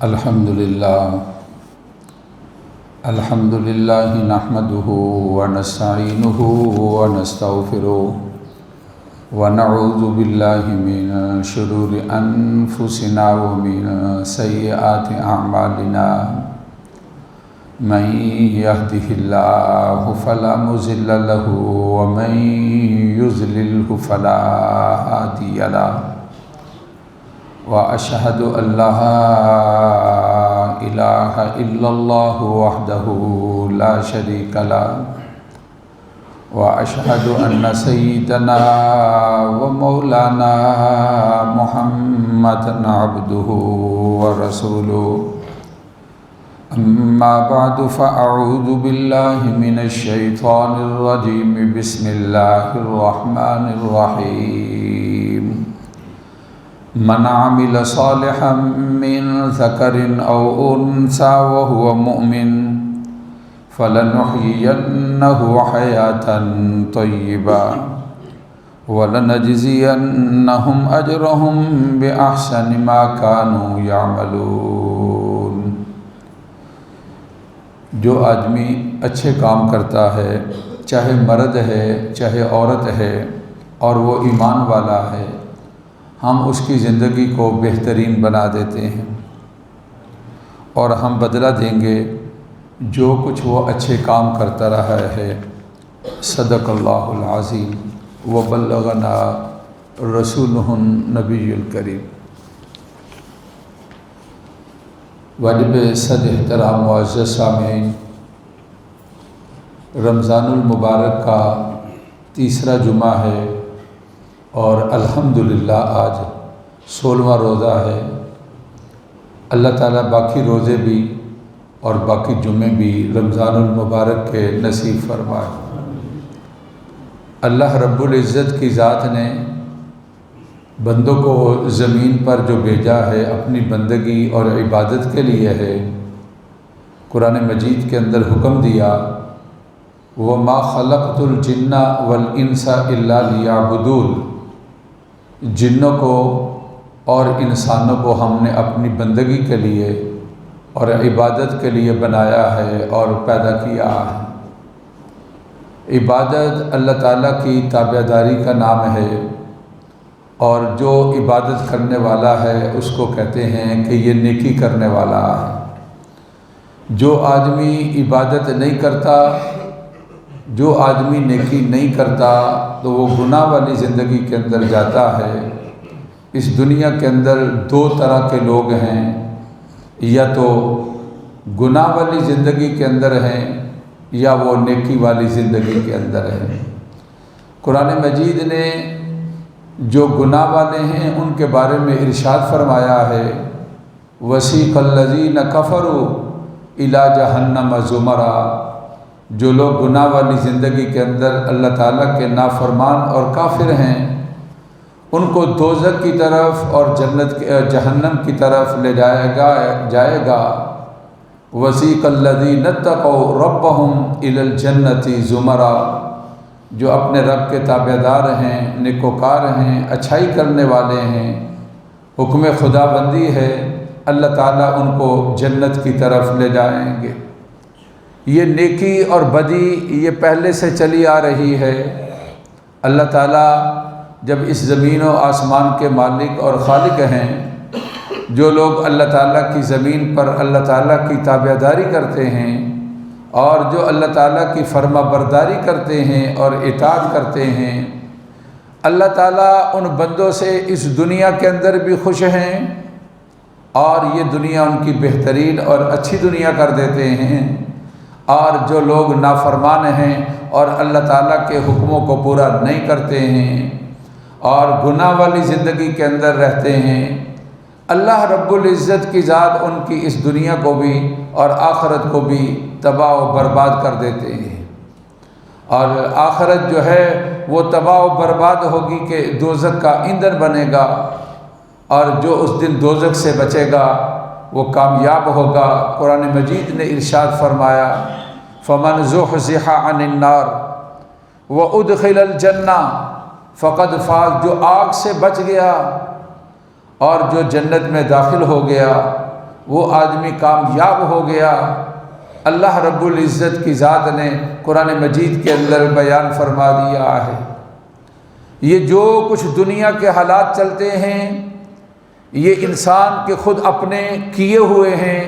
الحمدللہ نحمدہ ونستعینہ ونستغفرہ ونعوذ باللہ من شرور انفسنا ومن سیئات اعمالنا من یہدہ اللہ فلا مضل لہ ومن یضللہ فلا ہادی لہ وأشهد أن لا إله إلا الله وحده لا شريك له وأشهد أن سيدنا ومولانا محمدا عبده ورسوله أما بعد فأعوذ بالله من الشيطان الرجيم بسم الله الرحمن الرحيم من عمل صالحا من ذكر أو أنثى وهو مؤمن فلنحيينه حياة طيبة ولنجزينهم أجرهم بأحسن ما كانوا يعملون۔ جو آدمی اچھے کام کرتا ہے، چاہے مرد ہے چاہے عورت ہے، اور وہ ایمان والا ہے، ہم اس کی زندگی کو بہترین بنا دیتے ہیں اور ہم بدلہ دیں گے جو کچھ وہ اچھے کام کرتا رہا ہے۔ صدق اللہ العظیم وبلغنا رسولہ النبی الکریم۔ واجب صد احترام معزز سامعین، رمضان المبارک کا تیسرا جمعہ ہے اور الحمدللہ آج 16واں روزہ ہے۔ اللہ تعالیٰ باقی روزے بھی اور باقی جمعے بھی رمضان المبارک کے نصیب فرمائے۔ اللہ رب العزت کی ذات نے بندوں کو زمین پر جو بھیجا ہے اپنی بندگی اور عبادت کے لیے ہے۔ قرآن مجید کے اندر حکم دیا، وَمَا خَلَقْتُ الْجِنَّ وَالْإِنسَ إِلَّا لِيَعْبُدُونِ، جنوں کو اور انسانوں کو ہم نے اپنی بندگی کے لیے اور عبادت کے لیے بنایا ہے اور پیدا کیا ہے۔ عبادت اللہ تعالیٰ کی تابعداری کا نام ہے، اور جو عبادت کرنے والا ہے اس کو کہتے ہیں کہ یہ نیکی کرنے والا ہے۔ جو آدمی عبادت نہیں کرتا، جو آدمی نیکی نہیں کرتا، تو وہ گناہ والی زندگی کے اندر جاتا ہے۔ اس دنیا کے اندر دو طرح کے لوگ ہیں، یا تو گناہ والی زندگی کے اندر ہیں یا وہ نیکی والی زندگی کے اندر ہیں۔ قرآن مجید نے جو گناہ والے ہیں ان کے بارے میں ارشاد فرمایا ہے، وَسِيقَ الَّذِينَ كَفَرُوا إِلَى جَهَنَّمَ زُمَرًا، جو لوگ گناہ والی زندگی کے اندر اللہ تعالیٰ کے نافرمان اور کافر ہیں، ان کو دوزخ کی طرف اور جہنم کی طرف لے جائے گا۔ وَسِيقَ الَّذِينَ اتَّقَوْا رَبَّهُمْ إِلَى الْجَنَّةِ زُمَرًا، جو اپنے رب کے تابعدار ہیں، نیکوکار ہیں، اچھائی کرنے والے ہیں، حکم خدا بندی ہے، اللہ تعالیٰ ان کو جنت کی طرف لے جائیں گے۔ یہ نیکی اور بدی یہ پہلے سے چلی آ رہی ہے۔ اللہ تعالیٰ جب اس زمین و آسمان کے مالک اور خالق ہیں، جو لوگ اللہ تعالیٰ کی زمین پر اللہ تعالیٰ کی تابعداری کرتے ہیں اور جو اللہ تعالیٰ کی فرما برداری کرتے ہیں اور اطاعت کرتے ہیں، اللہ تعالیٰ ان بندوں سے اس دنیا کے اندر بھی خوش ہیں اور یہ دنیا ان کی بہترین اور اچھی دنیا کر دیتے ہیں۔ اور جو لوگ نافرمان ہیں اور اللہ تعالیٰ کے حکموں کو پورا نہیں کرتے ہیں اور گناہ والی زندگی کے اندر رہتے ہیں، اللہ رب العزت کی ذات ان کی اس دنیا کو بھی اور آخرت کو بھی تباہ و برباد کر دیتے ہیں۔ اور آخرت جو ہے وہ تباہ و برباد ہوگی کہ دوزخ کا ایندھن بنے گا، اور جو اس دن دوزخ سے بچے گا وہ کامیاب ہوگا۔ قرآن مجید نے ارشاد فرمایا، فَمَنْ زُحْزِحَ عَنِ النَّارِ وَأُدْخِلَ الْجَنَّةَ فَقَدْ فَازَ، جو آگ سے بچ گیا اور جو جنت میں داخل ہو گیا وہ آدمی کامیاب ہو گیا۔ اللہ رب العزت کی ذات نے قرآن مجید کے اندر بیان فرما دیا ہے، یہ جو کچھ دنیا کے حالات چلتے ہیں یہ انسان کے خود اپنے کیے ہوئے ہیں،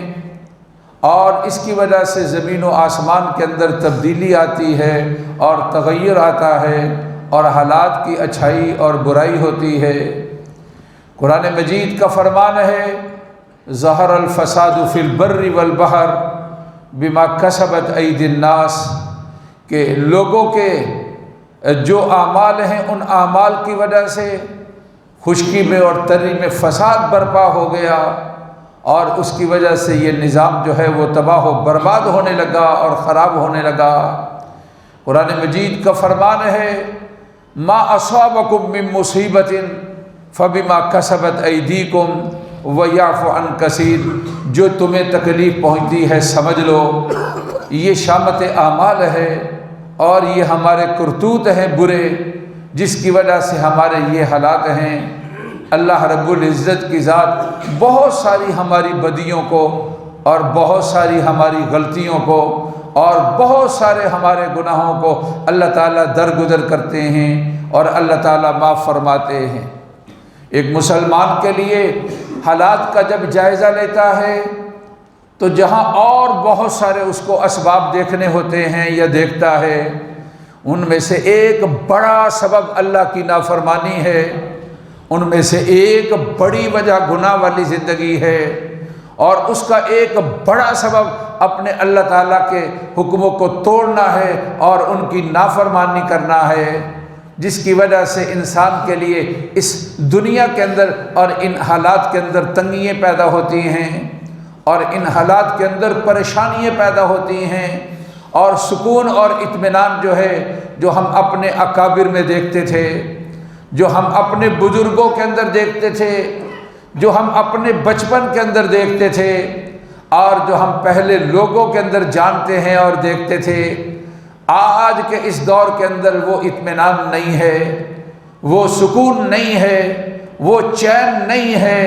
اور اس کی وجہ سے زمین و آسمان کے اندر تبدیلی آتی ہے اور تغیر آتا ہے اور حالات کی اچھائی اور برائی ہوتی ہے۔ قرآن مجید کا فرمان ہے ظہر الفساد فی البر والبحر بما کسبت ایدی الناس، کہ لوگوں کے جو اعمال ہیں ان اعمال کی وجہ سے خشکی میں اور تری میں فساد برپا ہو گیا، اور اس کی وجہ سے یہ نظام جو ہے وہ تباہ و برباد ہونے لگا اور خراب ہونے لگا۔ قرآن مجید کا فرمان ہے ما اصابکم من مصیبت فبما کسبت ایدیکم ویعفو عن کثیر، جو تمہیں تکلیف پہنچتی ہے سمجھ لو یہ شامت اعمال ہے اور یہ ہمارے کرتوت ہیں برے، جس کی وجہ سے ہمارے یہ حالات ہیں۔ اللہ رب العزت کی ذات بہت ساری ہماری بدیوں کو اور بہت ساری ہماری غلطیوں کو اور بہت سارے ہمارے گناہوں کو اللہ تعالیٰ درگزر کرتے ہیں اور اللہ تعالیٰ معاف فرماتے ہیں۔ ایک مسلمان کے لیے حالات کا جب جائزہ لیتا ہے تو جہاں اور بہت سارے اس کو اسباب دیکھنے ہوتے ہیں یا دیکھتا ہے، ان میں سے ایک بڑا سبب اللہ کی نافرمانی ہے، ان میں سے ایک بڑی وجہ گناہ والی زندگی ہے، اور اس کا ایک بڑا سبب اپنے اللہ تعالیٰ کے حکموں کو توڑنا ہے اور ان کی نافرمانی کرنا ہے، جس کی وجہ سے انسان کے لیے اس دنیا کے اندر اور ان حالات کے اندر تنگیاں پیدا ہوتی ہیں اور ان حالات کے اندر پریشانیاں پیدا ہوتی ہیں، اور سکون اور اطمینان جو ہے جو ہم اپنے اکابر میں دیکھتے تھے، جو ہم اپنے بزرگوں کے اندر دیکھتے تھے، جو ہم اپنے بچپن کے اندر دیکھتے تھے، اور جو ہم پہلے لوگوں کے اندر جانتے ہیں اور دیکھتے تھے، آج کے اس دور کے اندر وہ اطمینان نہیں ہے، وہ سکون نہیں ہے، وہ چین نہیں ہے،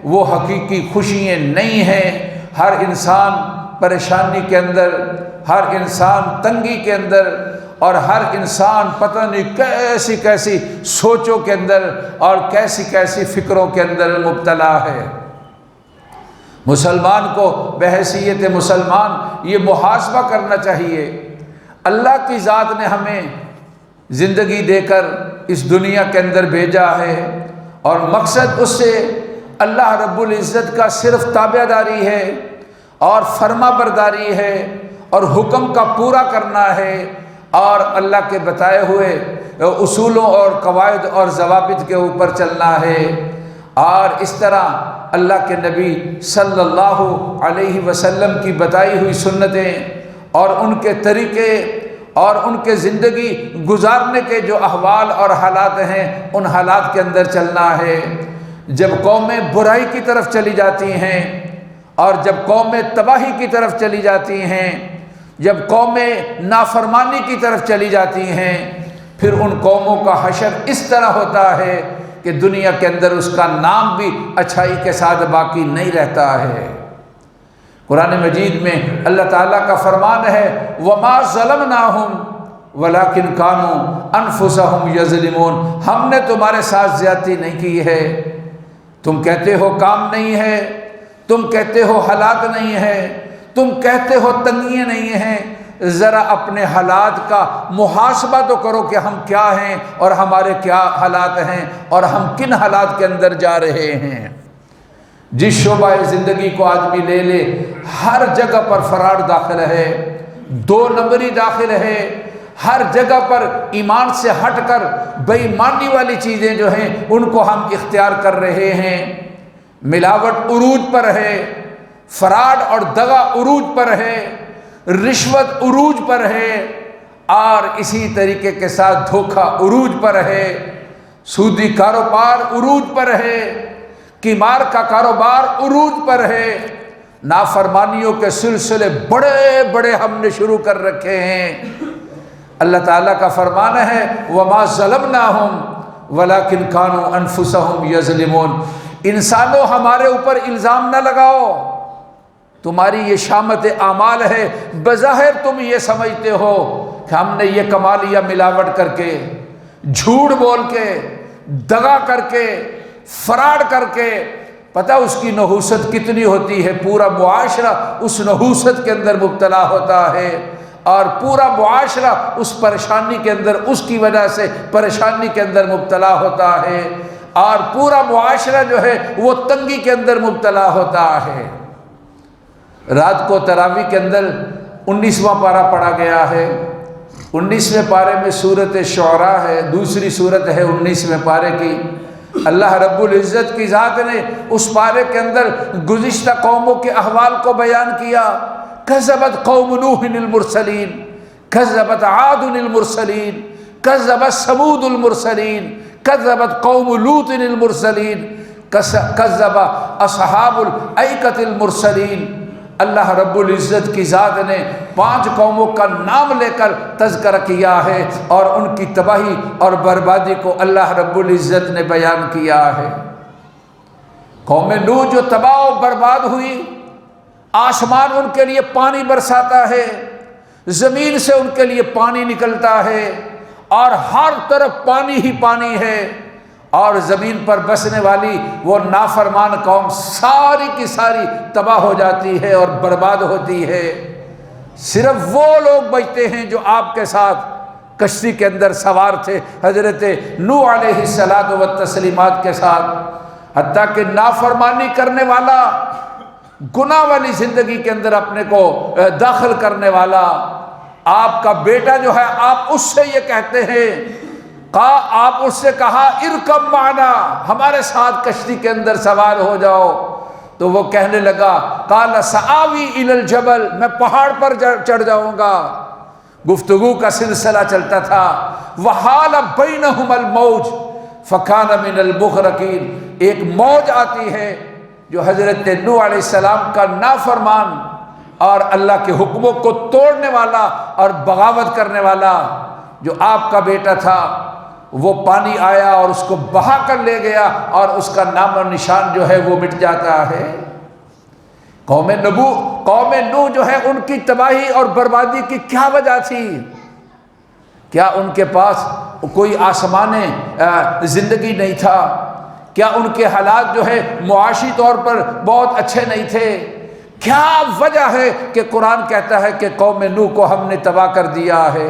وہ حقیقی خوشیاں نہیں ہیں۔ ہر انسان پریشانی کے اندر، ہر انسان تنگی کے اندر، اور ہر انسان پتہ نہیں کیسی کیسی سوچوں کے اندر اور کیسی کیسی فکروں کے اندر مبتلا ہے۔ مسلمان کو بحیثیت مسلمان یہ محاسبہ کرنا چاہیے، اللہ کی ذات نے ہمیں زندگی دے کر اس دنیا کے اندر بھیجا ہے، اور مقصد اس سے اللہ رب العزت کا صرف تابع داری ہے اور فرما برداری ہے اور حکم کا پورا کرنا ہے، اور اللہ کے بتائے ہوئے اصولوں اور قواعد اور ضوابط کے اوپر چلنا ہے۔ اور اس طرح اللہ کے نبی صلی اللہ علیہ وسلم کی بتائی ہوئی سنتیں اور ان کے طریقے اور ان کے زندگی گزارنے کے جو احوال اور حالات ہیں ان حالات کے اندر چلنا ہے۔ جب قومیں برائی کی طرف چلی جاتی ہیں اور جب قومیں تباہی کی طرف چلی جاتی ہیں، جب قومیں نافرمانی کی طرف چلی جاتی ہیں، پھر ان قوموں کا حشر اس طرح ہوتا ہے کہ دنیا کے اندر اس کا نام بھی اچھائی کے ساتھ باقی نہیں رہتا ہے۔ قرآن مجید میں اللہ تعالیٰ کا فرمان ہے وَمَا ظَلَمْنَاهُمْ وَلَكِنْ كَانُوا أَنفُسَهُمْ يَظْلِمُونَ، ہم نے تمہارے ساتھ زیادتی نہیں کی ہے، تم کہتے ہو کام نہیں ہے، تم کہتے ہو حالات نہیں ہے، تم کہتے ہو تنگیاں نہیں ہیں، ذرا اپنے حالات کا محاسبہ تو کرو کہ ہم کیا ہیں اور ہمارے کیا حالات ہیں اور ہم کن حالات کے اندر جا رہے ہیں۔ جس شعبہ زندگی کو آدمی لے لے، ہر جگہ پر فراڈ داخل ہے، دو نمبری داخل ہے، ہر جگہ پر ایمان سے ہٹ کر بے ایمانی والی چیزیں جو ہیں ان کو ہم اختیار کر رہے ہیں، ملاوٹ عروج پر ہے، فراڈ اور دغا عروج پر ہے، رشوت عروج پر ہے، اور اسی طریقے کے ساتھ دھوکہ عروج پر ہے، سودی کاروبار عروج پر ہے، قمار کا کاروبار عروج پر ہے، نافرمانیوں کے سلسلے بڑے بڑے ہم نے شروع کر رکھے ہیں۔ اللہ تعالیٰ کا فرمان ہے وَمَا ظَلَمْنَاهُمْ وَلَكِنْ كَانُوا أَنفُسَهُمْ يَظْلِمُونَ، انسانوں ہمارے اوپر الزام نہ لگاؤ، تمہاری یہ شامت اعمال ہے، بظاہر تم یہ سمجھتے ہو کہ ہم نے یہ کما لیا ملاوٹ کر کے، جھوٹ بول کے، دغا کر کے، فراڈ کر کے۔ پتہ اس کی نحوست کتنی ہوتی ہے، پورا معاشرہ اس نحوست کے اندر مبتلا ہوتا ہے، اور پورا معاشرہ اس پریشانی کے اندر، اس کی وجہ سے پریشانی کے اندر مبتلا ہوتا ہے، اور پورا معاشرہ جو ہے وہ تنگی کے اندر مبتلا ہوتا ہے۔ رات کو تراویح کے اندر 19واں پارہ پڑھا گیا ہے، 19ویں پارے میں سورۃ شعراء ہے، دوسری سورت ہے 19ویں پارے کی۔ اللہ رب العزت کی ذات نے اس پارے کے اندر گزشتہ قوموں کے احوال کو بیان کیا۔ کذبت قوم نوح المرسلین، کذبت عاد المرسلین، کذبت ثمود المرسلین، کذبت قوم لوط المرسلین، کذب اصحاب الایکۃ المرسلین۔ اللہ رب العزت کی ذات نے 5 قوموں کا نام لے کر تذکرہ کیا ہے، اور ان کی تباہی اور بربادی کو اللہ رب العزت نے بیان کیا ہے۔ قوم نوح جو تباہ و برباد ہوئی، آسمان ان کے لیے پانی برساتا ہے، زمین سے ان کے لیے پانی نکلتا ہے، اور ہر طرف پانی ہی پانی ہے، اور زمین پر بسنے والی وہ نافرمان قوم ساری کی ساری تباہ ہو جاتی ہے اور برباد ہوتی ہے۔ صرف وہ لوگ بچتے ہیں جو آپ کے ساتھ کشتی کے اندر سوار تھے، حضرت نوح علیہ الصلاۃ والتسلیمات کے ساتھ۔ حتیٰ کہ نافرمانی کرنے والا، گناہ والی زندگی کے اندر اپنے کو داخل کرنے والا، آپ کا بیٹا جو ہے، آپ اس سے یہ کہتے ہیں، آپ اس سے کہا ارکب معنا، ہمارے ساتھ کشتی کے اندر سوار ہو جاؤ، تو وہ کہنے لگا قال سآوی الی الجبل، میں پہاڑ پر چڑھ جاؤں گا۔ گفتگو کا سلسلہ چلتا تھا۔ وحال بینہم الموج فکان من المغرقین، ایک موج آتی ہے جو حضرت نوح علیہ السلام کا نافرمان اور اللہ کے حکموں کو توڑنے والا اور بغاوت کرنے والا جو آپ کا بیٹا تھا، وہ پانی آیا اور اس کو بہا کر لے گیا، اور اس کا نام و نشان جو ہے وہ مٹ جاتا ہے۔ قوم نوح جو ہے، ان کی تباہی اور بربادی کی کیا وجہ تھی؟ کیا ان کے پاس کوئی آسمان زندگی نہیں تھا؟ کیا ان کے حالات جو ہے معاشی طور پر بہت اچھے نہیں تھے؟ کیا وجہ ہے کہ قرآن کہتا ہے کہ قوم نوح کو ہم نے تباہ کر دیا ہے؟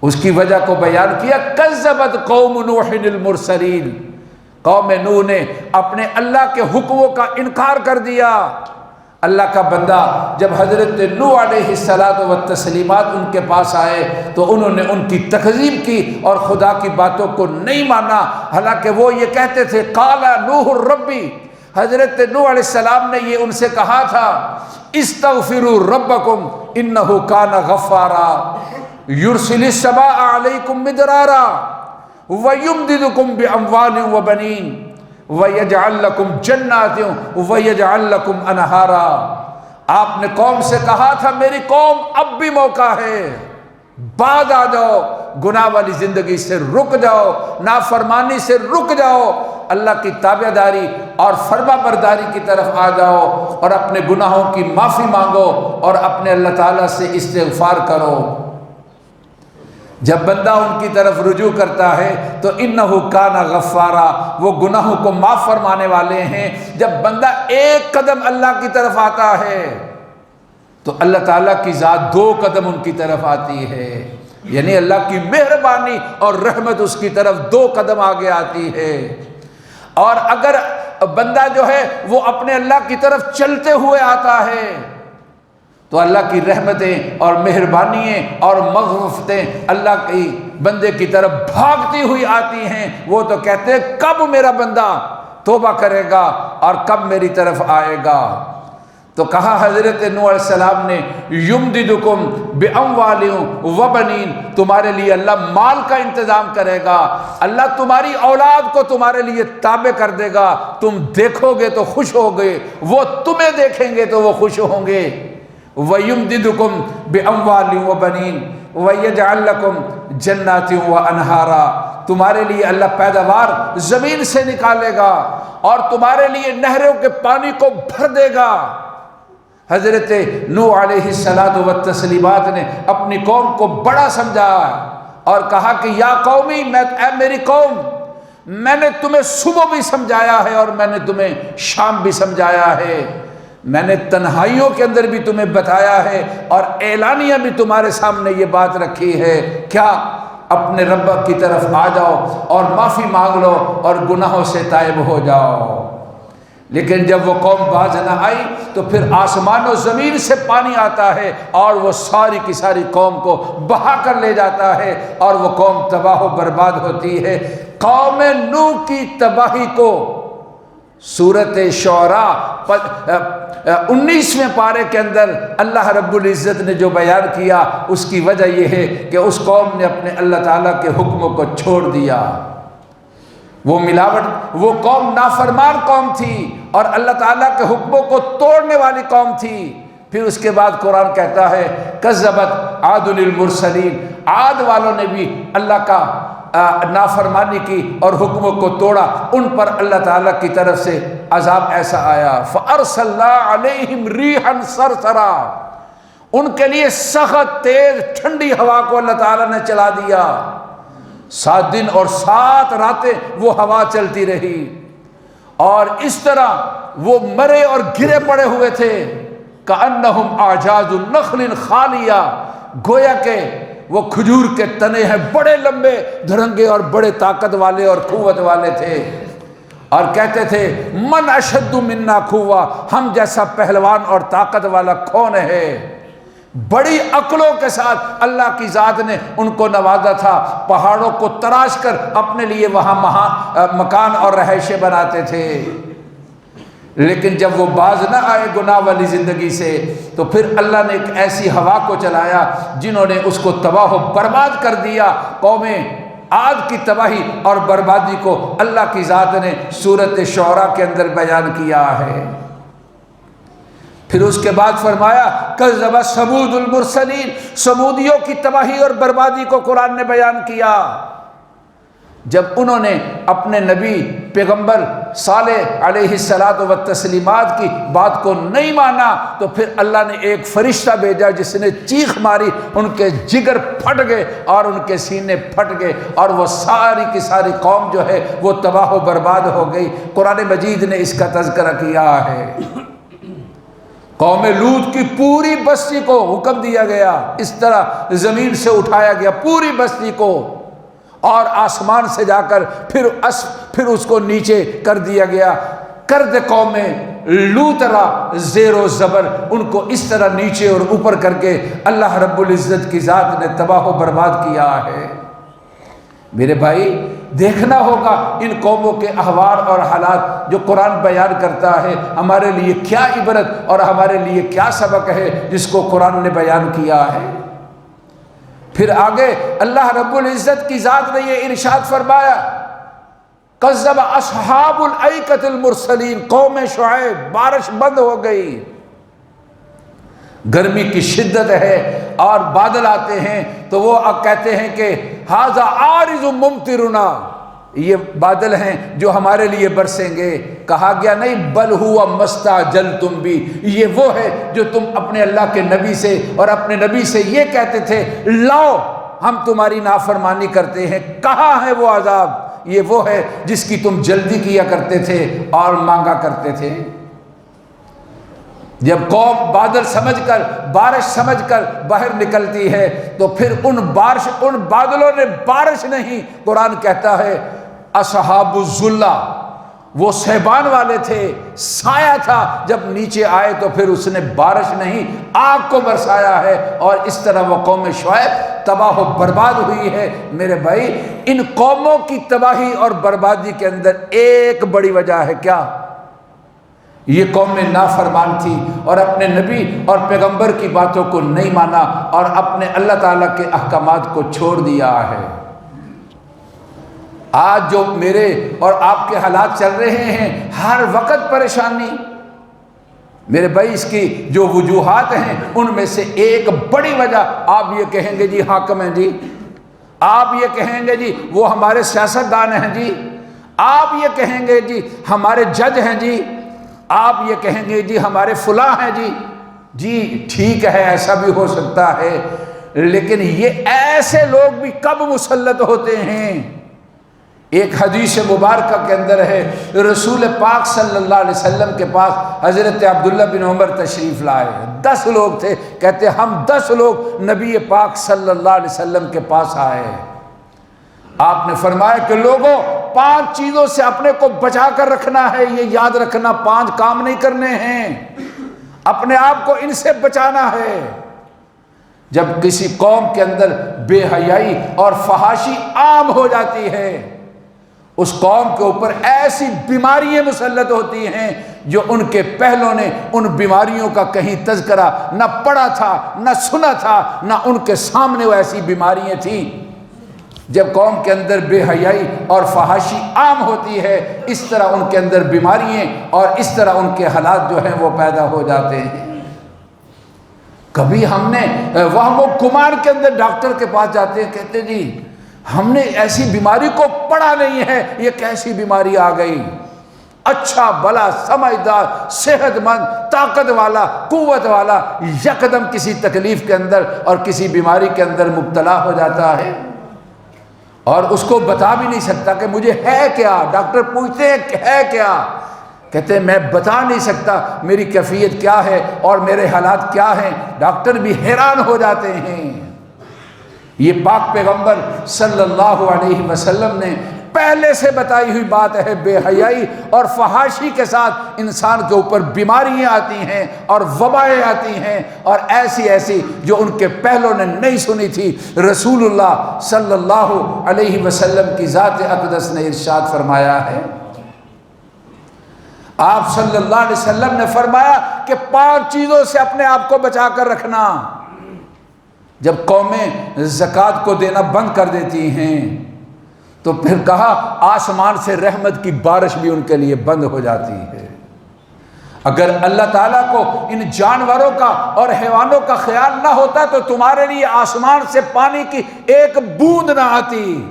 اس کی وجہ کو بیان کیا، کذبت قوم نوح المرسلین، قوم نوح نے اپنے اللہ کے حکموں کا انکار کر دیا۔ اللہ کا بندہ جب حضرت نوح علیہ الصلاۃ والتسلیمات ان کے پاس آئے تو انہوں نے ان کی تکذیب کی اور خدا کی باتوں کو نہیں مانا، حالانکہ وہ یہ کہتے تھے قال نوح ربی، حضرت نوح علیہ السلام نے یہ ان سے کہا تھا استغفروا ربکم انہ کان غفارا یرسل السماء علیکم مدرارا ویمددکم باموال وبنین وَيَجْعَلْ لَكُمْ جَنَّاتٍ وَيَجْعَلْ لَكُمْ أَنْهَارًا۔ آپ نے قوم سے کہا تھا میری قوم اب بھی موقع ہے، بعد آ جاؤ، گناہ والی زندگی سے رک جاؤ، نافرمانی سے رک جاؤ، اللہ کی تابع داری اور فرما برداری کی طرف آ جاؤ، اور اپنے گناہوں کی معافی مانگو اور اپنے اللہ تعالیٰ سے استغفار کرو۔ جب بندہ ان کی طرف رجوع کرتا ہے تو انہو کان غفارا، وہ گناہوں کو معاف فرمانے والے ہیں۔ جب بندہ ایک قدم اللہ کی طرف آتا ہے تو اللہ تعالیٰ کی ذات 2 قدم ان کی طرف آتی ہے، یعنی اللہ کی مہربانی اور رحمت اس کی طرف 2 قدم آگے آتی ہے۔ اور اگر بندہ جو ہے وہ اپنے اللہ کی طرف چلتے ہوئے آتا ہے تو اللہ کی رحمتیں اور مہربانیاں اور مغفرتیں اللہ کی بندے کی طرف بھاگتی ہوئی آتی ہیں۔ وہ تو کہتے ہیں کب میرا بندہ توبہ کرے گا اور کب میری طرف آئے گا۔ تو کہا حضرت نوح علیہ السلام نے یمددکم باموال وبنین، تمہارے لیے اللہ مال کا انتظام کرے گا، اللہ تمہاری اولاد کو تمہارے لیے تابع کر دے گا، تم دیکھو گے تو خوش ہوگے، وہ تمہیں دیکھیں گے تو وہ خوش ہوں گے۔ وَيُمْدِدُكُمْ بِأَمْوَالٍ وَبَنِينَ وَيَجْعَلْ لَكُمْ جَنَّاتٍ وَأَنْهَارًا، تمہارے لیے اللہ پیداوار زمین سے نکالے گا اور تمہارے لیے نہروں کے پانی کو بھر دے گا۔ حضرت نوح علیہ الصلوۃ والتسلیمات نے اپنی قوم کو بڑا سمجھایا اور کہا کہ یا قومی، اے میری قوم، میں نے تمہیں صبح بھی سمجھایا ہے اور میں نے تمہیں شام بھی سمجھایا ہے، میں نے تنہائیوں کے اندر بھی تمہیں بتایا ہے اور اعلانیہ بھی تمہارے سامنے یہ بات رکھی ہے، کیا اپنے رب کی طرف آ جاؤ اور معافی مانگ لو اور گناہوں سے تائب ہو جاؤ۔ لیکن جب وہ قوم باز نہ آئی تو پھر آسمان و زمین سے پانی آتا ہے اور وہ ساری کی ساری قوم کو بہا کر لے جاتا ہے اور وہ قوم تباہ و برباد ہوتی ہے۔ قوم نوح کی تباہی کو سورۃ شعراء 19ویں پارے کے اندر اللہ رب العزت نے جو بیان کیا، اس کی وجہ یہ ہے کہ اس قوم نے اپنے اللہ تعالیٰ کے حکموں کو چھوڑ دیا۔ وہ قوم نافرمان قوم تھی اور اللہ تعالیٰ کے حکموں کو توڑنے والی قوم تھی۔ پھر اس کے بعد قرآن کہتا ہے کذبت عاد المرسلین، عاد والوں نے بھی اللہ کا نافرمانی کی اور حکموں کو توڑا، ان پر اللہ تعالیٰ کی طرف سے عذاب ایسا آیا فَأَرْسَلْنَا عَلَيْهِمْ رِيحًا صَرْصَرًا، ان کے لیے سخت تیز ٹھنڈی ہوا کو اللہ تعالیٰ نے چلا دیا، 7 دن اور 7 راتیں وہ ہوا چلتی رہی اور اس طرح وہ مرے اور گرے پڑے ہوئے تھے کأنہم اعجاز نخل خالیہ، گویا کہ وہ کھجور کے تنے ہیں بڑے لمبے دھرنگے اور بڑے طاقت والے اور قوت والے تھے، اور کہتے تھے من اشد منا قوہ، ہم جیسا پہلوان اور طاقت والا کون ہے۔ بڑی عقلوں کے ساتھ اللہ کی ذات نے ان کو نوازا تھا، پہاڑوں کو تراش کر اپنے لیے وہاں مکان اور رہائشیں بناتے تھے، لیکن جب وہ باز نہ آئے گناہ والی زندگی سے تو پھر اللہ نے ایک ایسی ہوا کو چلایا جنہوں نے اس کو تباہ و برباد کر دیا۔ قوم عاد کی تباہی اور بربادی کو اللہ کی ذات نے سورۃ شعراء کے اندر بیان کیا ہے۔ پھر اس کے بعد فرمایا کذب ثمود المرسلین، سمودیوں کی تباہی اور بربادی کو قرآن نے بیان کیا۔ جب انہوں نے اپنے نبی پیغمبر صالح علیہ الصلوۃ والتسلیمات کی بات کو نہیں مانا تو پھر اللہ نے ایک فرشتہ بھیجا جس نے چیخ ماری، ان کے جگر پھٹ گئے اور ان کے سینے پھٹ گئے اور وہ ساری کی ساری قوم جو ہے وہ تباہ و برباد ہو گئی۔ قرآن مجید نے اس کا تذکرہ کیا ہے۔ قوم لوط کی پوری بستی کو حکم دیا گیا، اس طرح زمین سے اٹھایا گیا پوری بستی کو اور آسمان سے جا کر پھر اس کو نیچے کر دیا گیا۔ کرد قوم لوط را زیر و زبر، ان کو اس طرح نیچے اور اوپر کر کے اللہ رب العزت کی ذات نے تباہ و برباد کیا ہے۔ میرے بھائی دیکھنا ہوگا ان قوموں کے احوال اور حالات جو قرآن بیان کرتا ہے، ہمارے لیے کیا عبرت اور ہمارے لیے کیا سبق ہے جس کو قرآن نے بیان کیا ہے۔ پھر آگے اللہ رب العزت کی ذات نے یہ ارشاد فرمایا کذب اصحاب الایکۃ المرسلین، قوم شعیب، بارش بند ہو گئی، گرمی کی شدت ہے اور بادل آتے ہیں تو وہ کہتے ہیں کہ ھذا عارض ممطرنا، یہ بادل ہیں جو ہمارے لیے برسیں گے۔ کہا گیا نہیں بل ہوا مستعجلتم بھی، یہ وہ ہے جو تم اپنے اللہ کے نبی سے اور اپنے نبی سے یہ کہتے تھے لاؤ ہم تمہاری نافرمانی کرتے ہیں، کہاں ہے وہ عذاب، یہ وہ ہے جس کی تم جلدی کیا کرتے تھے اور مانگا کرتے تھے۔ جب قوم بادل سمجھ کر بارش سمجھ کر باہر نکلتی ہے تو پھر ان بادلوں نے بارش نہیں، قرآن کہتا ہے اصحاب الظلہ، وہ صحبان والے تھے، سایہ تھا، جب نیچے آئے تو پھر اس نے بارش نہیں آگ کو برسایا ہے، اور اس طرح وہ قوم شعیب تباہ و برباد ہوئی ہے۔ میرے بھائی ان قوموں کی تباہی اور بربادی کے اندر ایک بڑی وجہ ہے کیا؟ یہ قوم نافرمان تھی اور اپنے نبی اور پیغمبر کی باتوں کو نہیں مانا اور اپنے اللہ تعالیٰ کے احکامات کو چھوڑ دیا ہے۔ آج جو میرے اور آپ کے حالات چل رہے ہیں، ہر وقت پریشانی، میرے بھائی اس کی جو وجوہات ہیں ان میں سے ایک بڑی وجہ آپ یہ کہیں گے جی حاکم ہیں جی، آپ یہ کہیں گے جی وہ ہمارے سیاستدان ہیں جی، آپ یہ کہیں گے جی ہمارے جج ہیں جی، آپ یہ کہیں گے جی ہمارے فلاں ہیں جی، جی ٹھیک ہے ایسا بھی ہو سکتا ہے، لیکن یہ ایسے لوگ بھی کب مسلط ہوتے ہیں؟ ایک حدیث مبارکہ کے اندر ہے، رسول پاک صلی اللہ علیہ وسلم کے پاس حضرت عبداللہ بن عمر تشریف لائے، 10 لوگ تھے، کہتے ہم 10 لوگ نبی پاک صلی اللہ علیہ وسلم کے پاس آئے۔ آپ نے فرمایا کہ لوگوں 5 چیزوں سے اپنے کو بچا کر رکھنا ہے، یہ یاد رکھنا 5 کام نہیں کرنے ہیں، اپنے آپ کو ان سے بچانا ہے۔ جب کسی قوم کے اندر بے حیائی اور فحاشی عام ہو جاتی ہے، اس قوم کے اوپر ایسی بیماریاں مسلط ہوتی ہیں جو ان کے پہلوں نے ان بیماریوں کا کہیں تذکرہ نہ پڑھا تھا، نہ سنا تھا، نہ ان کے سامنے وہ ایسی بیماریاں تھیں۔ جب قوم کے اندر بے حیائی اور فحاشی عام ہوتی ہے، اس طرح ان کے اندر بیماریاں اور اس طرح ان کے حالات جو ہیں وہ پیدا ہو جاتے ہیں۔ کبھی ہم نے وہم و گمان کے اندر ڈاکٹر کے پاس جاتے ہیں، کہتے جی ہم نے ایسی بیماری کو پڑھا نہیں ہے، یہ کیسی بیماری آ گئی؟ اچھا بھلا سمجھدار صحت مند طاقت والا قوت والا یکدم کسی تکلیف کے اندر اور کسی بیماری کے اندر مبتلا ہو جاتا ہے اور اس کو بتا بھی نہیں سکتا کہ مجھے ہے کیا۔ ڈاکٹر پوچھتے ہیں کہ ہے کیا، کہتے ہیں میں بتا نہیں سکتا میری کیفیت کیا ہے اور میرے حالات کیا ہیں۔ ڈاکٹر بھی حیران ہو جاتے ہیں۔ یہ پاک پیغمبر صلی اللہ علیہ وسلم نے پہلے سے بتائی ہوئی بات ہے، بے حیائی اور فحاشی کے ساتھ انسان کے اوپر بیماریاں آتی ہیں اور وبائیں آتی ہیں، اور ایسی ایسی جو ان کے پہلوں نے نہیں سنی تھی۔ رسول اللہ صلی اللہ علیہ وسلم کی ذات اقدس نے ارشاد فرمایا ہے، آپ صلی اللہ علیہ وسلم نے فرمایا کہ 5 چیزوں سے اپنے آپ کو بچا کر رکھنا۔ جب قومیں زکوٰۃ کو دینا بند کر دیتی ہیں تو پھر کہا آسمان سے رحمت کی بارش بھی ان کے لیے بند ہو جاتی ہے۔ اگر اللہ تعالیٰ کو ان جانوروں کا اور حیوانوں کا خیال نہ ہوتا تو تمہارے لیے آسمان سے پانی کی ایک بوند نہ آتی۔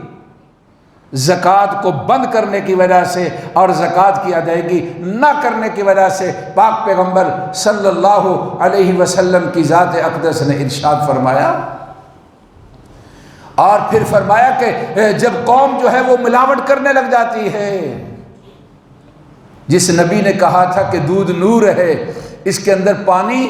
زکوٰۃ کو بند کرنے کی وجہ سے اور زکوٰۃ کی ادائیگی نہ کرنے کی وجہ سے پاک پیغمبر صلی اللہ علیہ وسلم کی ذات اقدس نے ارشاد فرمایا، اور پھر فرمایا کہ جب قوم جو ہے وہ ملاوٹ کرنے لگ جاتی ہے، جس نبی نے کہا تھا کہ دودھ نور ہے، اس کے اندر پانی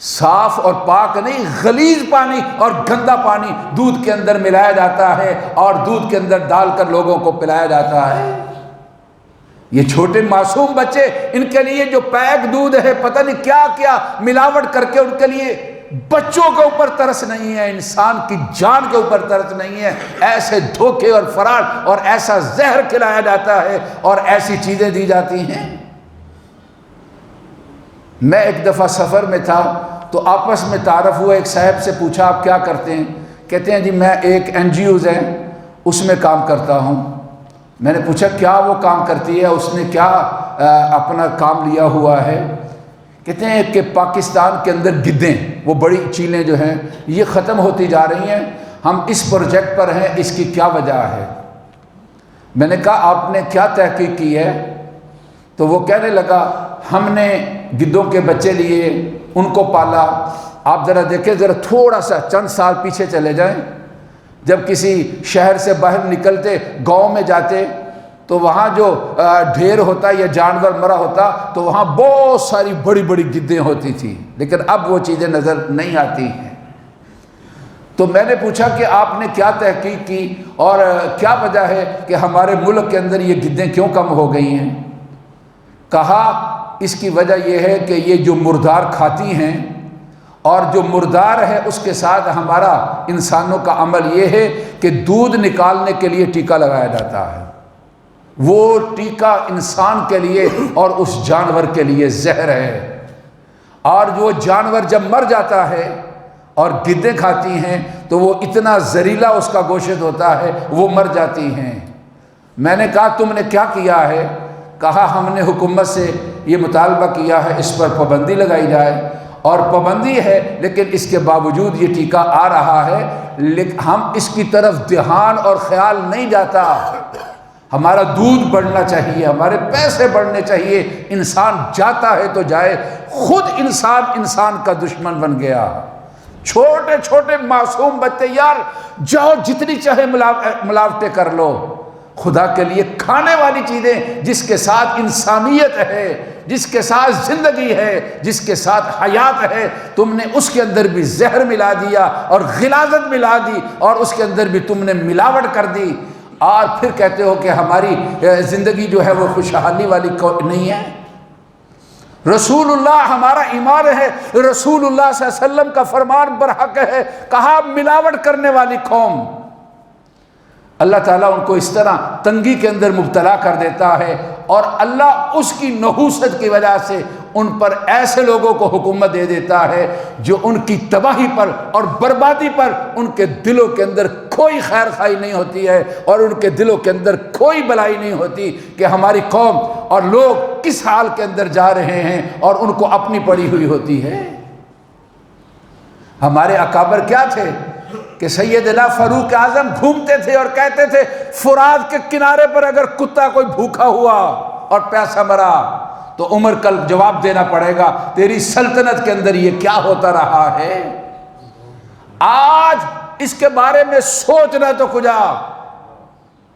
صاف اور پاک نہیں، غلیظ پانی اور گندا پانی دودھ کے اندر ملایا جاتا ہے اور دودھ کے اندر ڈال کر لوگوں کو پلایا جاتا ہے۔ یہ چھوٹے معصوم بچے، ان کے لیے جو پیک دودھ ہے پتہ نہیں کیا کیا ملاوٹ کر کے ان کے لیے، بچوں کے اوپر ترس نہیں ہے، انسان کی جان کے اوپر ترس نہیں ہے، ایسے دھوکے اور فراڈ اور ایسا زہر کھلایا جاتا ہے اور ایسی چیزیں دی جاتی ہیں۔ میں ایک دفعہ سفر میں تھا تو آپس میں تعارف ہوا، ایک صاحب سے پوچھا آپ کیا کرتے ہیں؟ کہتے ہیں جی میں ایک NGOs ہے اس میں کام کرتا ہوں۔ میں نے پوچھا کیا وہ کام کرتی ہے، اس نے کیا اپنا کام لیا ہوا ہے؟ کہتے ہیں کہ پاکستان کے اندر گدیں، وہ بڑی چیلیں جو ہیں یہ ختم ہوتی جا رہی ہیں، ہم اس پروجیکٹ پر ہیں، اس کی کیا وجہ ہے؟ میں نے کہا آپ نے کیا تحقیق کی ہے؟ تو وہ کہنے لگا ہم نے گدوں کے بچے لیے، ان کو پالا۔ آپ ذرا دیکھیں، ذرا تھوڑا سا چند سال پیچھے چلے جائیں، جب کسی شہر سے باہر نکلتے گاؤں میں جاتے تو وہاں جو ڈھیر ہوتا یا جانور مرا ہوتا تو وہاں بہت ساری بڑی بڑی گدیں ہوتی تھی، لیکن اب وہ چیزیں نظر نہیں آتی ہیں۔ تو میں نے پوچھا کہ آپ نے کیا تحقیق کی اور کیا وجہ ہے کہ ہمارے ملک کے اندر یہ گدیں کیوں کم ہو گئی ہیں؟ کہا اس کی وجہ یہ ہے کہ یہ جو مردار کھاتی ہیں اور جو مردار ہے اس کے ساتھ ہمارا انسانوں کا عمل یہ ہے کہ دودھ نکالنے کے لیے ٹیکا لگایا جاتا ہے، وہ ٹیکا انسان کے لیے اور اس جانور کے لیے زہر ہے، اور جو جانور جب مر جاتا ہے اور گدیں کھاتی ہیں تو وہ اتنا زہریلا اس کا گوشت ہوتا ہے، وہ مر جاتی ہیں۔ میں نے کہا تم نے کیا کیا ہے؟ کہا ہم نے حکومت سے یہ مطالبہ کیا ہے اس پر پابندی لگائی جائے، اور پابندی ہے لیکن اس کے باوجود یہ ٹیکا آ رہا ہے، لیکن ہم اس کی طرف دھیان اور خیال نہیں جاتا۔ ہمارا دودھ بڑھنا چاہیے، ہمارے پیسے بڑھنے چاہیے۔ انسان جاتا ہے تو جائے، خود انسان کا دشمن بن گیا۔ چھوٹے چھوٹے معصوم بچے، یار جاؤ جتنی چاہے ملاوٹیں کر لو، خدا کے لیے کھانے والی چیزیں جس کے ساتھ انسانیت ہے، جس کے ساتھ زندگی ہے، جس کے ساتھ حیات ہے، تم نے اس کے اندر بھی زہر ملا دیا اور غلاظت ملا دی، اور اس کے اندر بھی تم نے ملاوٹ کر دی، اور پھر کہتے ہو کہ ہماری زندگی جو ہے وہ خوشحالی والی نہیں ہے۔ رسول اللہ ہمارا ایمان ہے، رسول اللہ صلی اللہ علیہ وسلم کا فرمان برحق ہے، کہا ملاوٹ کرنے والی قوم۔ اللہ تعالیٰ ان کو اس طرح تنگی کے اندر مبتلا کر دیتا ہے، اور اللہ اس کی نحوست کی وجہ سے ان پر ایسے لوگوں کو حکومت دے دیتا ہے جو ان کی تباہی پر اور بربادی پر ان کے دلوں کے اندر کوئی خیر خواہی نہیں ہوتی ہے، اور ان کے دلوں کے اندر کوئی بلائی نہیں ہوتی کہ ہماری قوم اور لوگ کس حال کے اندر جا رہے ہیں، اور ان کو اپنی پڑی ہوئی ہوتی ہے۔ ہمارے اکابر کیا تھے کہ سیدنا فاروق اعظم گھومتے تھے اور کہتے تھے فرات کے کنارے پر اگر کتا کوئی بھوکا ہوا اور پیاسا مرا تو عمر کل جواب دینا پڑے گا تیری سلطنت کے اندر یہ کیا ہوتا رہا ہے۔ آج اس کے بارے میں سوچنا تو کجا،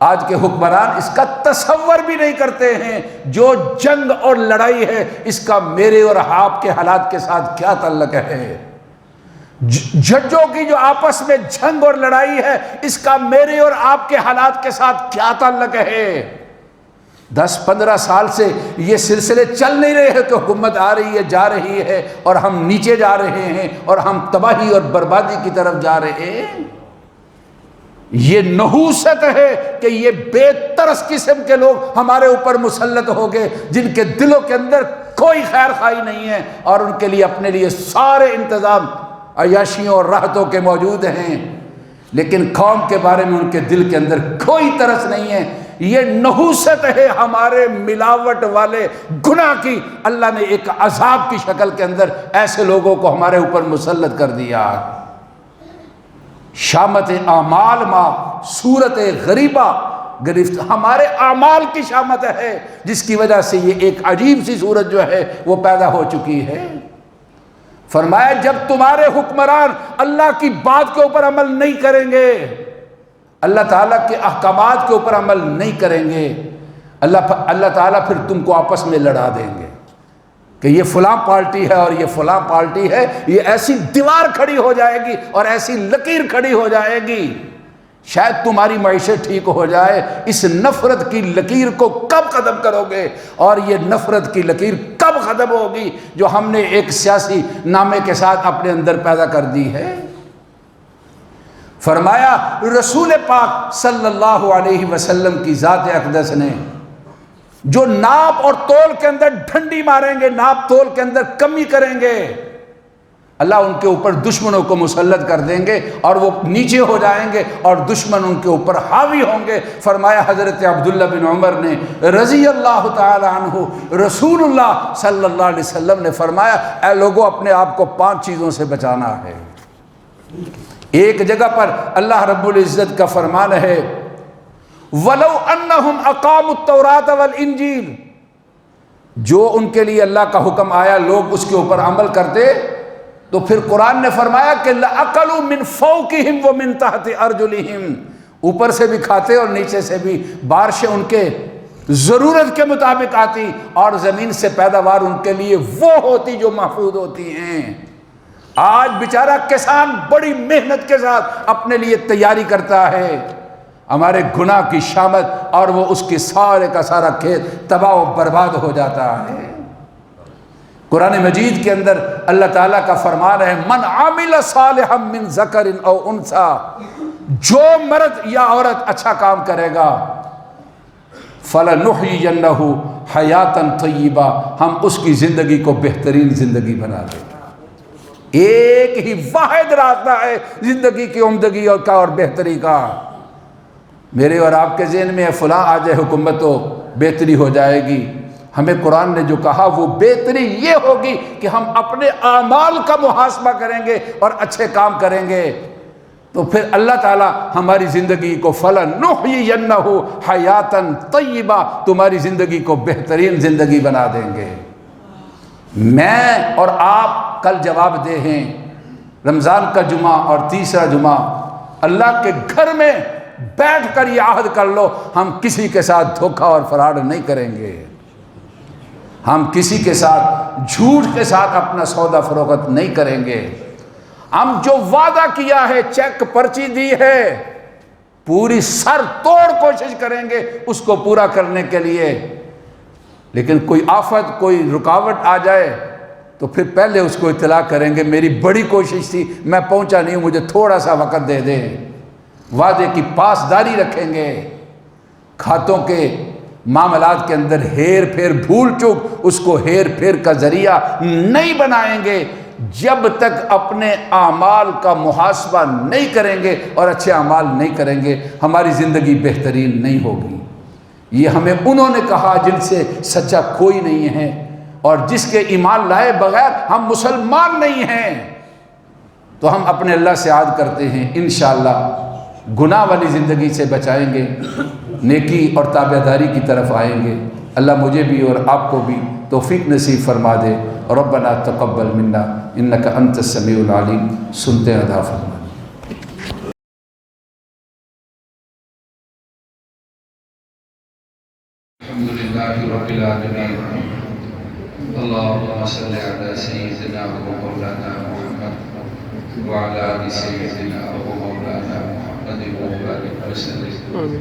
آج کے حکمران اس کا تصور بھی نہیں کرتے ہیں۔ جو جنگ اور لڑائی ہے اس کا میرے اور آپ کے حالات کے ساتھ کیا تعلق ہے؟ ججوں کی جو آپس میں جنگ اور لڑائی ہے اس کا میرے اور آپ کے حالات کے ساتھ کیا تعلق ہے؟ 10-15 سال سے یہ سلسلے چل نہیں رہے ہیں کہ حکومت آ رہی ہے، جا رہی ہے، اور ہم نیچے جا رہے ہیں اور ہم تباہی اور بربادی کی طرف جا رہے ہیں۔ یہ نحوست ہے کہ یہ بے ترس قسم کے لوگ ہمارے اوپر مسلط ہو گئے جن کے دلوں کے اندر کوئی خیر خواہی نہیں ہے، اور ان کے لیے اپنے لیے سارے انتظام عیاشیوں اور راحتوں کے موجود ہیں، لیکن قوم کے بارے میں ان کے دل کے اندر کوئی ترس نہیں ہے۔ یہ نحوست ہے ہمارے ملاوٹ والے گناہ کی۔ اللہ نے ایک عذاب کی شکل کے اندر ایسے لوگوں کو ہمارے اوپر مسلط کر دیا۔ شامت اعمال ما صورت غریبہ گرفت، ہمارے اعمال کی شامت ہے جس کی وجہ سے یہ ایک عجیب سی صورت جو ہے وہ پیدا ہو چکی ہے۔ فرمایا جب تمہارے حکمران اللہ کی بات کے اوپر عمل نہیں کریں گے، اللہ تعالیٰ کے احکامات کے اوپر عمل نہیں کریں گے، اللہ تعالیٰ پھر تم کو آپس میں لڑا دیں گے کہ یہ فلاں پارٹی ہے اور یہ فلاں پارٹی ہے، یہ ایسی دیوار کھڑی ہو جائے گی اور ایسی لکیر کھڑی ہو جائے گی، شاید تمہاری معیشت ٹھیک ہو جائے۔ اس نفرت کی لکیر کو کب ختم کرو گے؟ اور یہ نفرت کی لکیر کب ختم ہوگی جو ہم نے ایک سیاسی نامے کے ساتھ اپنے اندر پیدا کر دی ہے؟ فرمایا رسول پاک صلی اللہ علیہ وسلم کی ذات اقدس نے جو ناپ اور تول کے اندر ڈھنڈی ماریں گے، ناپ تول کے اندر کمی کریں گے، اللہ ان کے اوپر دشمنوں کو مسلط کر دیں گے اور وہ نیچے ہو جائیں گے اور دشمن ان کے اوپر حاوی ہوں گے۔ فرمایا حضرت عبداللہ بن عمر نے رضی اللہ تعالی عنہ، رسول اللہ صلی اللہ علیہ وسلم نے فرمایا اے لوگوں اپنے آپ کو 5 چیزوں سے بچانا ہے۔ ایک جگہ پر اللہ رب العزت کا فرمان ہے وَلَوْ أَنَّهُمْ أَقَامُوا التَّوْرَاةَ وَالْإِنْجِيلَ، جو ان کے لیے اللہ کا حکم آیا لوگ اس کے اوپر عمل کرتے، تو پھر قرآن نے فرمایا کہ لَأَكَلُوا مِنْ فَوْقِهِمْ وَمِنْ تَحْتِ أَرْجُلِهِمْ، اوپر سے بھی کھاتے اور نیچے سے بھی، بارشیں ان کے ضرورت کے مطابق آتی اور زمین سے پیداوار ان کے لیے وہ ہوتی جو محفوظ ہوتی ہیں۔ آج بیچارہ کسان بڑی محنت کے ساتھ اپنے لیے تیاری کرتا ہے، ہمارے گناہ کی شامت اور وہ اس کے سارے کا سارا کھیت تباہ و برباد ہو جاتا ہے۔ قرآن مجید کے اندر اللہ تعالیٰ کا فرمان ہے من عامل صالحا من ذکر او انثی، جو مرد یا عورت اچھا کام کرے گا فلنحیینہ حیاتا طیبہ، ہم اس کی زندگی کو بہترین زندگی بنا دیں گے۔ ایک ہی واحد راستہ ہے زندگی کی عمدگی اور بہتری کا۔ میرے اور آپ کے ذہن میں فلاں آ جائے حکومت تو بہتری ہو جائے گی، ہمیں قرآن نے جو کہا وہ بہتری یہ ہوگی کہ ہم اپنے اعمال کا محاسبہ کریں گے اور اچھے کام کریں گے۔ تو پھر اللہ تعالیٰ ہماری زندگی کو فَلَنُحْيِيَنَّهُ حَيَاتًا طَيِّبَةً، تمہاری زندگی کو بہترین زندگی بنا دیں گے۔ میں اور آپ کل جواب دہ ہیں، رمضان کا جمعہ اور تیسرا جمعہ، اللہ کے گھر میں بیٹھ کر یہ عہد کر لو، ہم کسی کے ساتھ دھوکہ اور فراڈ نہیں کریں گے، ہم کسی کے ساتھ جھوٹ کے ساتھ اپنا سودا فروخت نہیں کریں گے، ہم جو وعدہ کیا ہے، چیک پرچی دی ہے، پوری سر توڑ کوشش کریں گے اس کو پورا کرنے کے لیے۔ لیکن کوئی آفت، کوئی رکاوٹ آ جائے تو پھر پہلے اس کو اطلاع کریں گے، میری بڑی کوشش تھی، میں پہنچا نہیں ہوں، مجھے تھوڑا سا وقت دے دیں۔ وعدے کی پاسداری رکھیں گے، کھاتوں کے معاملات کے اندر ہیر پھیر، بھول چوک، اس کو ہیر پھیر کا ذریعہ نہیں بنائیں گے جب تک اپنے اعمال کا محاسبہ نہیں کریں گے اور اچھے اعمال نہیں کریں گے، ہماری زندگی بہترین نہیں ہوگی۔ یہ ہمیں انہوں نے کہا جن سے سچا کوئی نہیں ہے اور جس کے ایمان لائے بغیر ہم مسلمان نہیں ہیں۔ تو ہم اپنے اللہ سے عہد کرتے ہیں انشاءاللہ گناہ والی زندگی سے بچائیں گے، نیکی اور تابعداری کی طرف آئیں گے۔ اللہ مجھے بھی اور آپ کو بھی توفیق نصیب فرما دے۔ ربنا تقبل منا انک انت السمیع العلیم، سنتے ادا فرما۔ الحمدللہ رب العالمین، اللہم صلی علی سیدنا و مولانا محمد وعلی آل سیدنا و مولانا محمد وبارک وسلم۔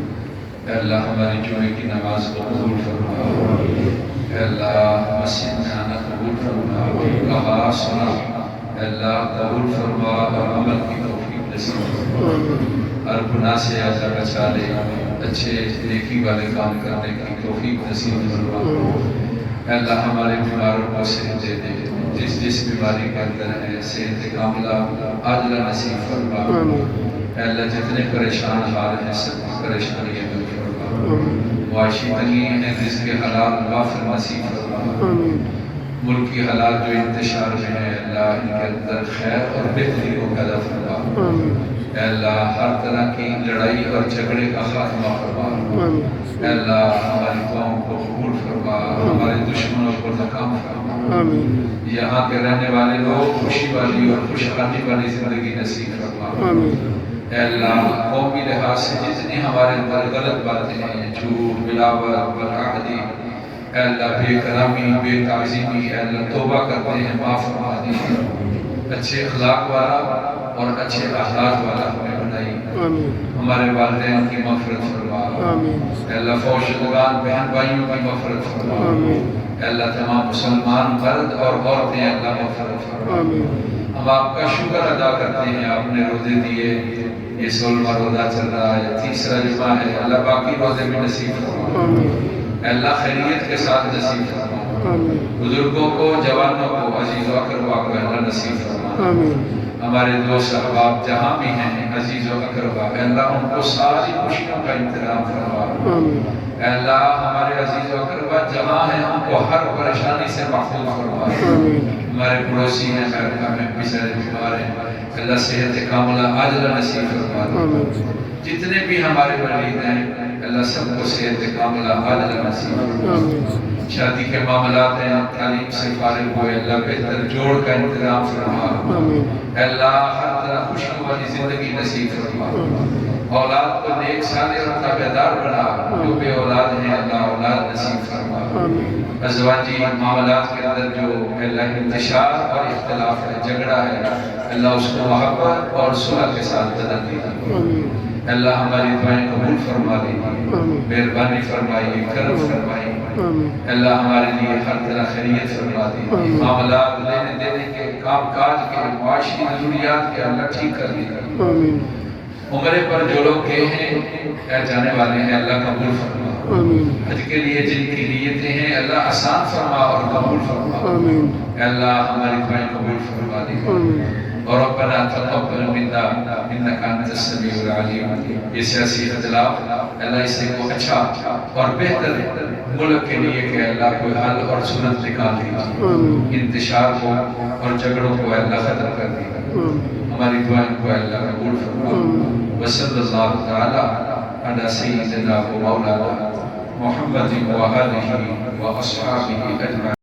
اے اللہ ہماری جمعے کی نماز کو قبول فرما، اے اللہ مسجد میں آنا قبول فرما، کہا سنا اے اللہ قبول فرما اور عمل کی توفیق نصیب فرما، ہر گناہ سے اللہ بچا لے، اچھے نیکی والے کام کرنے کی توفیق نصیب فرما۔ اے اللہ ہمارے بیماروں کو صحت دے دے، جس بیماری کے اندر ہے صحت کاملہ عاجلہ نصیب فرما۔ اے اللہ جتنے پریشان حال ہیں سب پریشانیاں دور فرما، معاشی تنگی ہیں رزق حلال وافر نصیب فرما، ملکی حالات جو انتشار میں ہیں اللہ ان کے اندر خیر اور بہتری کو پیدا فرما۔ اے اللہ ہر طرح کی لڑائی اور جھگڑے کا خاتمہ فرما۔ اے اللہ ہماری دعاؤں کو قبول فرما، ہمارے دشمنوں کو ناکام فرما۔ یہاں کے رہنے والے لوگ خوشی والی اور خوشحالی والی زندگی نصیب فرما۔ اے اللہ قومی لحاظ سے جتنی ہمارے اندر غلط باتیں ہیں، جھوٹ، ملاوٹ، بدعہدی، اے اللہ بے کرامی، بے تعظیمی، اے اللہ توبہ کرتے ہیں، معاف فرما دیجیے۔ اچھے اخلاق والا اور اچھے اخلاق والا ہمیں بنائی، ہمارے والدین کی مغفرت فرما۔ اے اللہ فوج شدگان بہن بھائیوں کی مغفرت فرما۔ اے اللہ تمام مسلمان مرد اور عورتیں اللہ مغفرت فرما۔ ہم آپ کا شکر ادا کرتے ہیں، آپ نے روزے دیے، یہ 16واں روزہ چل رہا ہے، تیسرا جمعہ ہے، اللہ باقی روزے بھی نصیب فرما۔ اے اللہ خیریت کے ساتھ نصیب فرما، بزرگوں کو، جوانوں کو، عزیز و اقربا کو اللہ نصیب فرما۔ ہمارے دوست احباب جہاں بھی ہیں عزیز و اقربا، اے اللہ ان کو ساری خوشیوں کا انتظام فرما۔ اے اللہ ہمارے عزیز و اقربا جہاں ہیں ان کو ہر پریشانی سے محفوظ فرما۔ ہمارے پڑوسی ہیں امریکہ میں بیچارے بیمار ہیں، اللہ صحت کاملہ عاجلہ نصیب فرما۔ جتنے بھی ہمارے مرید ہیں اللہ سب کو صحت کاملہ عاجلہ نصیب فرما۔ شادی کے معاملات ہیں، تعلیم سے فارغ ہوئے اللہ بہتر جوڑ کا انتظام فرما۔ اے اللہ ہر طرح خوشیوں والی زندگی نصیب فرما۔ اولاد کو نیک صالح اور تابعدار بنا، جو بے اولاد ہیں اللہ اولاد نصیب فرما۔ ازواجی معاملات کے اندر جو اللہ انتشار اور اختلاف ہے، جھگڑا ہے، اللہ اس کو محبت اور صلح کے ساتھ بدل دیجیے۔ اللہ ہماری دعائیں قبول فرما دیجیے، مہربانی فرمائیے، کرم فرمائیے۔ اللہ ہمارے لیے ہر طرح خیریت فرما دیجیے، معاملات لینے دینے کے، کام کاج کے، معاشی ضروریات کے اللہ ٹھیک کر دیجیے۔ عمرے پر جو لوگ گئے ہیں اے جانے والے ہیں اللہ قبول فرما۔ حج کے لیے جن کی نیتیں ہیں اللہ آسان فرما اور قبول فرما۔ اے اللہ ہماری دعائیں قبول فرما دیجیے۔ اور ربنا تقبل منا انک انت السمیع العلیم۔ یہ سیاسی اختلاف اللہ اس سے کو اچھا اور بہتر ملک کے لیے کہ اللہ کوئی حل اور صورت نکال دیجیے، انتشار کو اور جھگڑوں کو اللہ ختم کر دیجیے۔ ہماری دعائیں کو اللہ قبول فرما وصلی اللہ تعالی علی سیدنا و مولانا محمد و آلہ و اصحابہ اجمعین.